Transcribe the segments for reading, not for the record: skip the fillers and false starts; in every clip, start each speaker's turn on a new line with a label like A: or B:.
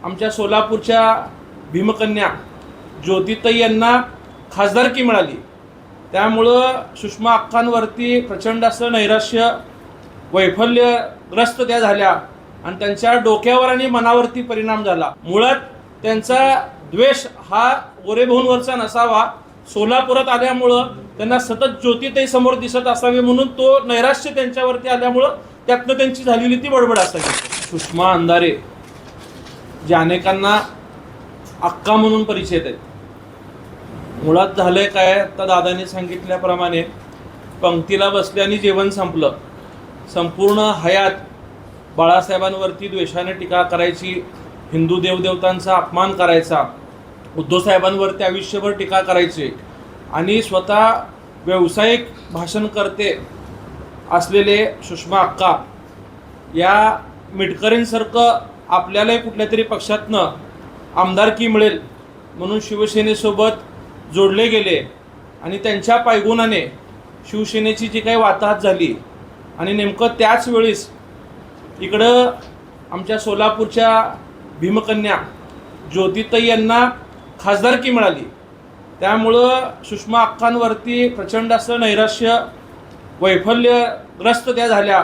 A: आमच्या सोलापूरच्या भीमकन्या ज्योतिताई यांना खासदारकी मिळाली, त्यामुळं सुषमा अक्कांवरती प्रचंड असं नैराश्य वैफल्यग्रस्त त्या झाल्या आणि त्यांच्या डोक्यावर आणि मनावरती परिणाम झाला। मुळात त्यांचा द्वेष हा गोरेभाऊंवरचा नसावा, सोलापुरात आल्यामुळं त्यांना सतत ज्योतिताई समोर दिसत असावे म्हणून तो नैराश्य त्यांच्यावरती आल्यामुळं त्यातनं त्यांची झालेली ती बडबड असावी। सुषमा अंधारे जे अनेकांना अक्का म्हणून परिचित आहेत, मुळात झालंय काय, आता दादाने सांगितल्याप्रमाणे पंक्तीला बसले आणि जेवण संपलं। संपूर्ण हयात बाळासाहेबांवरती द्वेषाने टीका करायची, हिंदू देवदेवतांचा अपमान करायचा, उद्धव साहेबांवरती आयुष्यभर टीका करायची आणि स्वतः व्यावसायिक भाषण करते असलेले सुषमा अक्का या मिटकरींसारखं आपल्यालाही कुठल्या तरी पक्षातनं आमदारकी मिळेल म्हणून शिवसेनेसोबत जोडले गेले आणि त्यांच्या पायगुणाने शिवसेनेची जी काही वाताहत झाली आणि नेमकं त्याच वेळेस इकडं आमच्या सोलापूरच्या भीमकन्या ज्योतिताई यांना खासदारकी मिळाली, त्यामुळं सुषमा अक्कांवरती प्रचंड असं नैराश्य वैफल्यग्रस्त त्या झाल्या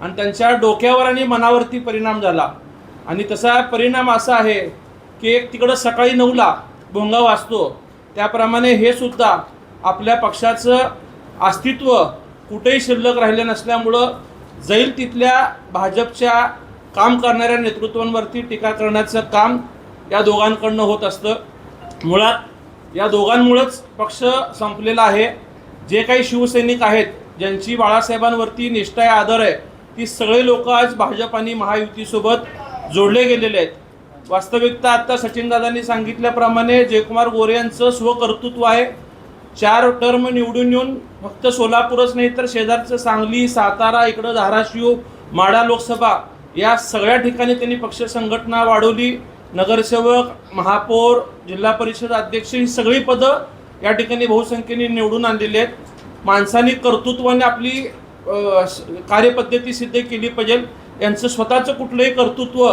A: आणि त्यांच्या डोक्यावर आणि मनावरती परिणाम झाला। आणि तसा परिणाम असा आहे की एक तिकडं सकाळी 9ला भोंगा वाजतो, त्याप्रमाणे हे सुद्धा आपल्या पक्षाचं अस्तित्व कुठेही शिल्लक राहिलं नसल्यामुळं जाईल तिथल्या भाजपच्या काम करणाऱ्या नेतृत्वांवरती टीका करण्याचं काम या दोघांकडनं होत असतं। मुळात या दोघांमुळेच पक्ष संपलेला आहे। जे काही शिवसैनिक आहेत, ज्यांची बाळासाहेबांवरती निष्ठा आहे, आदर आहे, ती सगळे लोक आज भाजप आणि महायुतीसोबत जोडले गेलेले आहेत। वास्तविकता आता सचिनदादांनी सांगितल्याप्रमाणे जयकुमार गोरे यांचं स्वकर्तृत्व आहे। 4 टर्म निवडून येऊन फक्त सोलापूरच नाही तर शेजारचं सांगली, सातारा, इकडं धाराशिव, माढा लोकसभा या सगळ्या ठिकाणी त्यांनी पक्ष संघटना वाढवली। नगरसेवक, महापौर, जिल्हा परिषद अध्यक्ष ही सगळी पदं या ठिकाणी बहुसंख्येने निवडून आणलेली आहेत। माणसांनी कर्तृत्वाने आपली कार्यपद्धती सिद्ध केली पाहिजे। यांचं स्वतःचं कुठलंही कर्तृत्व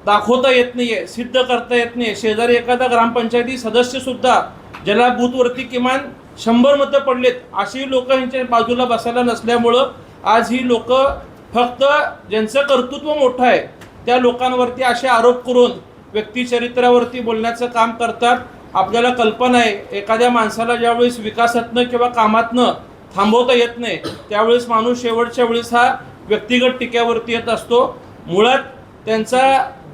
A: दाखवता येत नाहीये, सिद्ध करता येत नाही। शेजारी एखादा ग्रामपंचायती सदस्य सुद्धा ज्याला बूथवरती किमान 100 मतं पडलेत, अशी लोक यांच्या बाजूला बसायला नसल्यामुळं आज ही लोक फक्त ज्यांचं कर्तृत्व मोठं आहे त्या लोकांवरती असे आरोप करून व्यक्तिचरित्रावरती बोलण्याचं काम करतात। आपल्याला कल्पना आहे, एखाद्या माणसाला ज्यावेळेस विकासातनं किंवा कामातनं थांबवता येत नाही त्यावेळेस माणूस शेवटच्या वेळेस हा व्यक्तिगत टीक्यावरती येत असतो। मुळात त्यांचा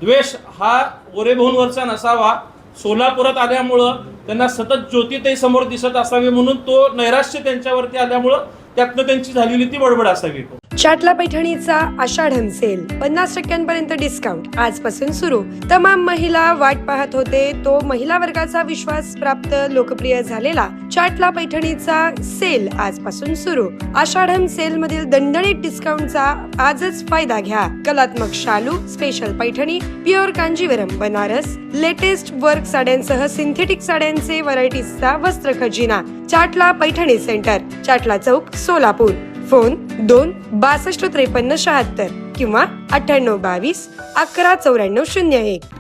A: द्वेष हा गोरेभाऊंवरचा नसावा, सोलापुरात आल्यामुळं त्यांना सतत ज्योतिताई समोर दिसत असावे म्हणून तो नैराश्य त्यांच्यावरती आल्यामुळं त्यातनं त्यांची झालेली ती बडबड असावी।
B: चाटला पैठणीचा आषाढन सेल 50% डिस्काउंट आजपासून सुरू। तमाम महिला वाट पाहत होते तो महिला वर्गाचा विश्वास प्राप्त लोकप्रिय झालेला चाटला पैठणीचा सेल आजपासून सुरू। आषाढन सेल मधील दणदणीत डिस्काउंटचा आजच फायदा घ्या। कलात्मक शालू, special Paithani, pure Kanjeevaram, Banaras, latest work साड्यांसह सिंथेटिक साड्यांचे व्हरायटीजचा वस्त्र खजिना। चाटला पैठणी सेंटर, चाटला चौक, सोलापूर। फोन 2 62 53 76 किंवा 98 22 11 94 01।